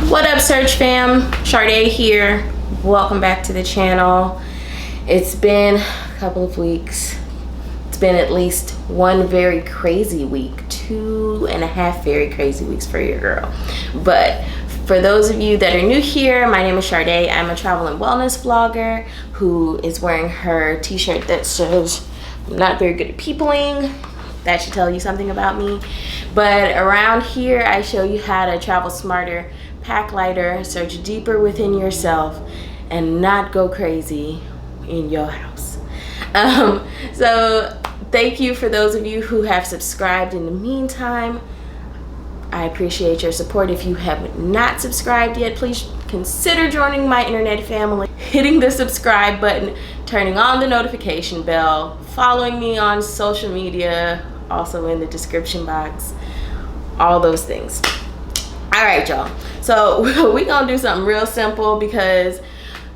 What up, search fam? Sharda here. Welcome back to the channel. It's been a couple of weeks. It's been at least one very crazy week, 2.5 very crazy weeks for your girl. But for those of you that are new here, my name is Sharda. I'm a travel and wellness vlogger who is wearing her t-shirt that says I'm not very good at peopling. That should tell you something about me. But around here, I show you how to travel smarter, pack lighter, search deeper within yourself, and not go crazy in your house. So thank you for those of you who have subscribed in the meantime. I appreciate your support. If you have not subscribed yet, please consider joining my internet family, hitting the subscribe button, turning on the notification bell, following me on social media, also in the description box, all those things. All right, y'all. So we're gonna do something real simple because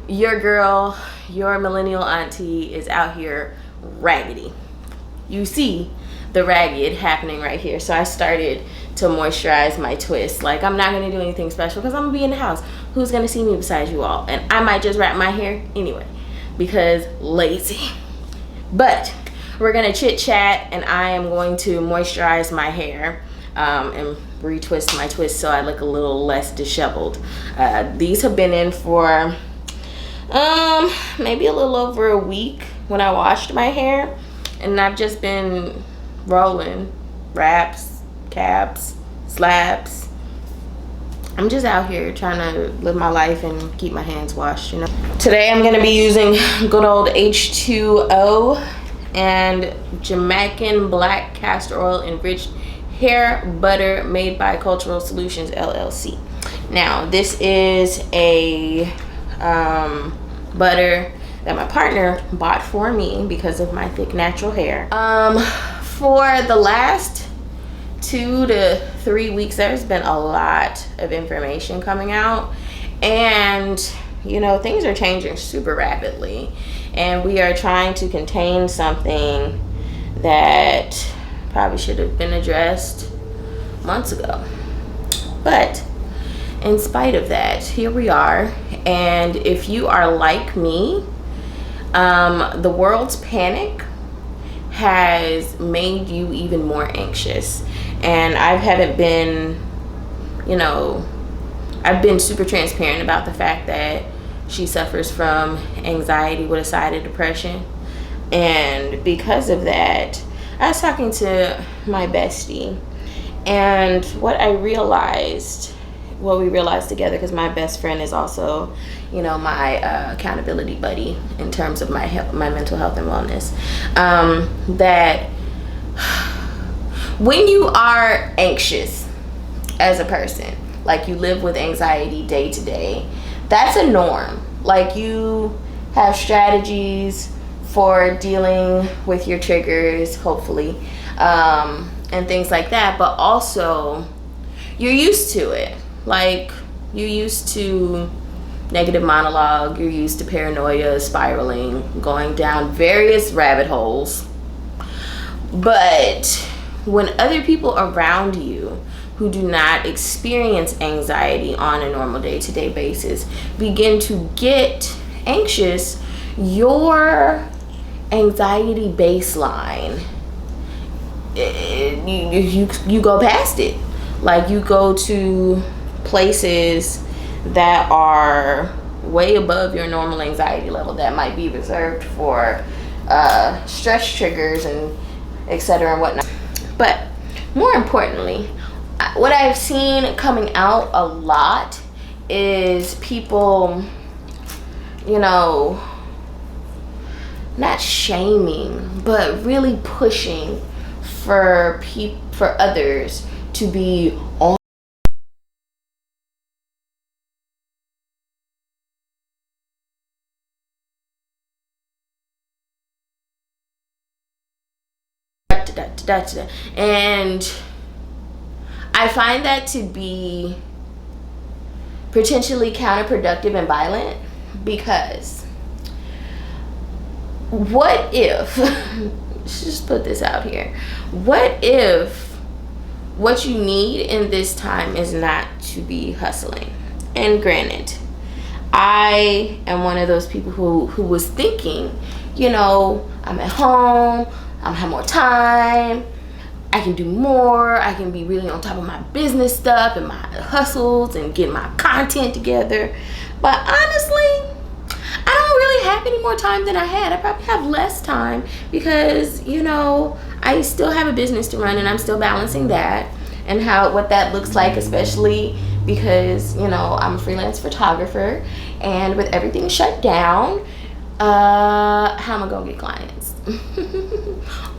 your girl, your millennial auntie is out here raggedy. You see the ragged happening right here. So I started to moisturize my twist. Like, I'm not gonna do anything special because I'm gonna be in the house. Who's gonna see me besides you all? And I might just wrap my hair anyway because lazy. But we're gonna chit chat and I am going to moisturize my hair and retwist my twist so I look a little less disheveled. These have been in for maybe a little over a week when I washed my hair, and I've just been rolling wraps, caps, slaps. I'm just out here trying to live my life and keep my hands washed, you know. Today I'm gonna be using good old H2O and Jamaican black castor oil enriched hair butter made by Cultural Solutions LLC. Now this is a butter that my partner bought for me because of my thick natural hair. For the last 2 to 3 weeks, there's been a lot of information coming out, and you know, things are changing super rapidly, and we are trying to contain something that probably should have been addressed months ago. But in spite of that, here we are. And if you are like me, the world's panic has made you even more anxious. And I haven't been, you know, I've been super transparent about the fact that she suffers from anxiety with a side of depression. And because of that, I was talking to my bestie, and what we realized together, because my best friend is also, you know, my accountability buddy in terms of my mental health and wellness, that when you are anxious as a person, like you live with anxiety day to day, that's a norm. Like, you have strategies for dealing with your triggers, hopefully, and things like that, but also you're used to it. Like, you're used to negative monologue, you're used to paranoia, spiraling, going down various rabbit holes. But when other people around you who do not experience anxiety on a normal day-to-day basis begin to get anxious, your anxiety baseline, you go past it. Like, you go to places that are way above your normal anxiety level that might be reserved for stress triggers and etc. and whatnot. But more importantly, what I've seen coming out a lot is people, you know, not shaming, but really pushing for others to be on and I find that to be potentially counterproductive and violent, because what if let's just put this out here, what if what you need in this time is not to be hustling? And granted, I am one of those people who was thinking, you know, I'm at home, I'm have more time, I can do more, I can be really on top of my business stuff and my hustles and get my content together. But honestly, I don't really have any more time than I had. I probably have less time because, you know, I still have a business to run and I'm still balancing that and what that looks like, especially because, you know, I'm a freelance photographer, and with everything shut down, how am I gonna get clients?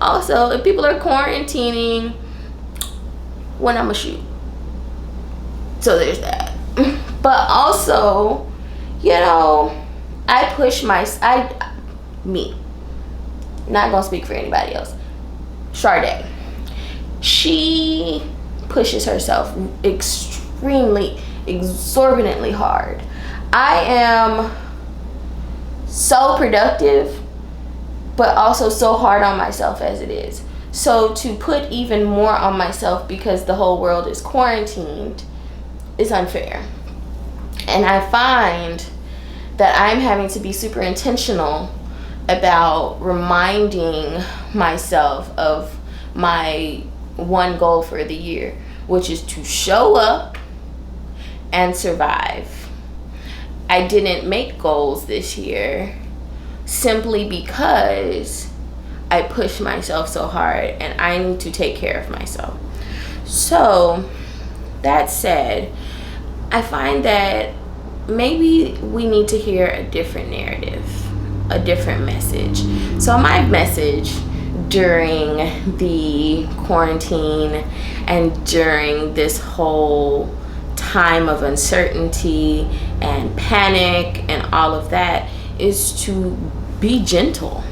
Also, if people are quarantining, when I'm gonna shoot. So there's that. But also, you know, I push me, not gonna speak for anybody else, Sharda, she pushes herself extremely, exorbitantly hard. I am so productive, but also so hard on myself as it is. So to put even more on myself because the whole world is quarantined is unfair. And I find that I'm having to be super intentional about reminding myself of my one goal for the year, which is to show up and survive. I didn't make goals this year simply because I pushed myself so hard and I need to take care of myself. So that said, I find that maybe we need to hear a different narrative, a different message. So my message during the quarantine and during this whole time of uncertainty and panic and all of that is to be gentle,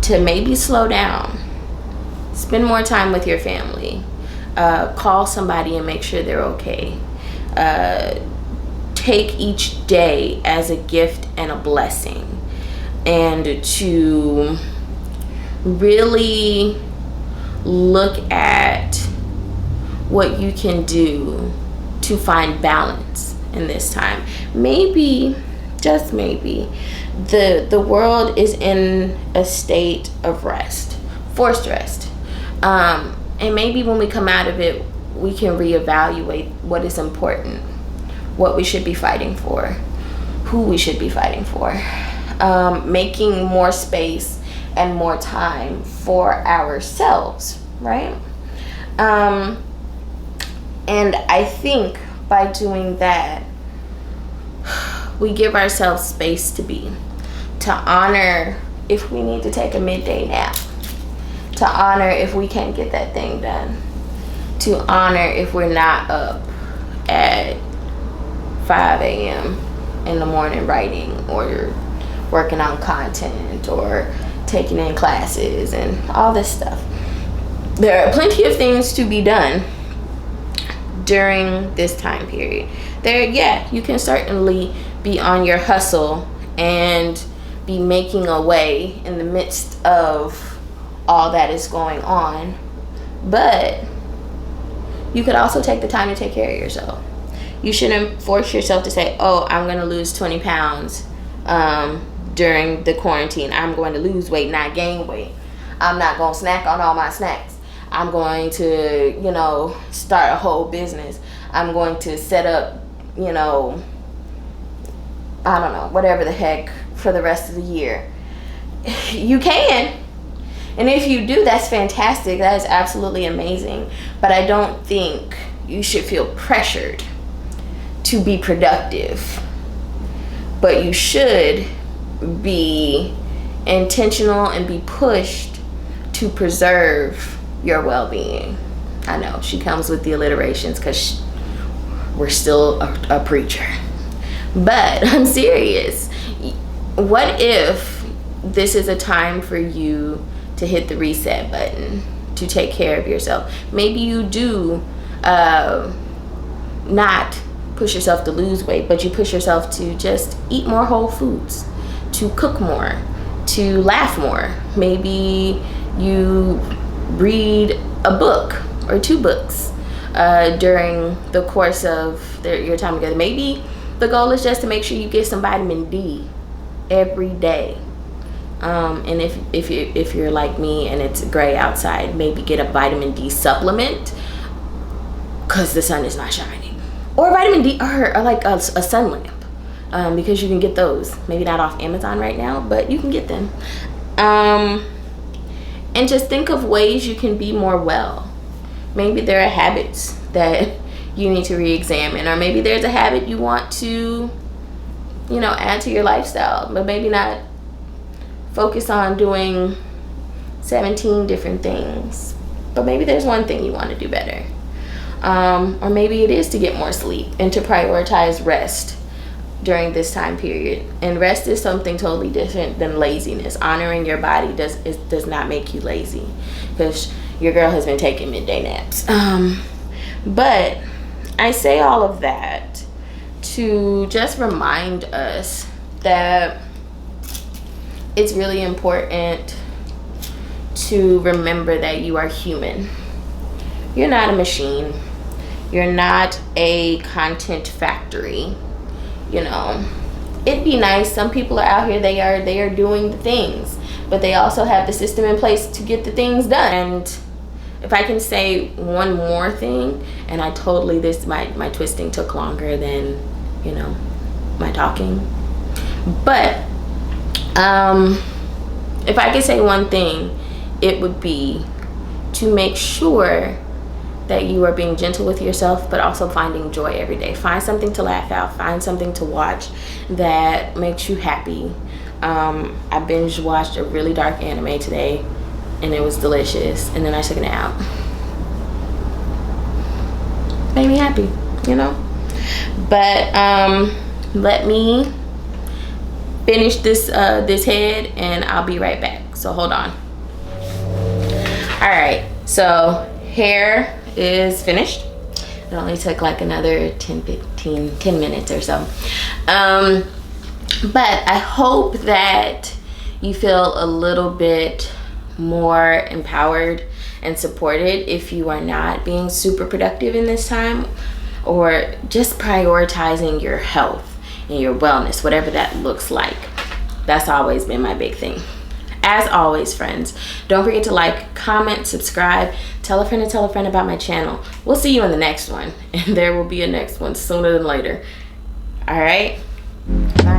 to maybe slow down, spend more time with your family, call somebody and make sure they're okay. Take each day as a gift and a blessing, and to really look at what you can do to find balance in this time. Maybe, just maybe, the world is in a state of rest, forced rest. And maybe when we come out of it, we can reevaluate what is important, what we should be fighting for, who we should be fighting for, making more space and more time for ourselves, right? And I think by doing that, we give ourselves space to be, to honor if we need to take a midday nap, to honor if we can't get that thing done, to honor if we're not up at 5 a.m. in the morning writing or working on content or taking in classes and all this stuff. There are plenty of things to be done during this time period. You can certainly be on your hustle and be making a way in the midst of all that is going on, but you could also take the time to take care of yourself. You shouldn't force yourself to say, oh, I'm going to lose 20 pounds during the quarantine. I'm going to lose weight, not gain weight. I'm not going to snack on all my snacks. I'm going to, start a whole business. I'm going to set up, I don't know, whatever the heck for the rest of the year. You can. And if you do, that's fantastic. That is absolutely amazing. But I don't think you should feel pressured to be productive. But you should be intentional and be pushed to preserve your well-being. I know she comes with the alliterations because we're still a preacher. But I'm serious. What if this is a time for you to hit the reset button, to take care of yourself? Maybe you do not push yourself to lose weight, but you push yourself to just eat more whole foods, to cook more, to laugh more. Maybe you read a book or 2 books. during the course of your time together. Maybe the goal is just to make sure you get some vitamin D every day. And if you're like me and it's gray outside, maybe get a vitamin D supplement because the sun is not shining, or vitamin D, or like a sun lamp, because you can get those. Maybe not off Amazon right now, but you can get them. And just think of ways you can be more well. Maybe there are habits that you need to re-examine, or maybe there's a habit you want to, add to your lifestyle, but maybe not focus on doing 17 different things, but maybe there's one thing you want to do better. Or maybe it is to get more sleep and to prioritize rest during this time period. And rest is something totally different than laziness. Honoring your body does not make you lazy, because your girl has been taking midday naps. But I say all of that to just remind us that it's really important to remember that you are human. You're not a machine. You're not a content factory. It'd be nice. Some people are out here, they are doing the things, but they also have the system in place to get the things done. And if I can say one more thing, and my twisting took longer than, my talking. But if I could say one thing, it would be to make sure that you are being gentle with yourself, but also finding joy every day. Find something to laugh out. Find something to watch that makes you happy. I binge watched a really dark anime today, and it was delicious. And then I took a nap. Made me happy, But let me finish this head, and I'll be right back. So hold on. All right. So hair is finished. It only took like another 10 minutes or so. But I hope that you feel a little bit more empowered and supported if you are not being super productive in this time, or just prioritizing your health and your wellness, whatever that looks like. That's always been my big thing. As always, friends, don't forget to like, comment, subscribe, tell a friend about my channel. We'll see you in the next one, and there will be a next one sooner than later. All right, bye.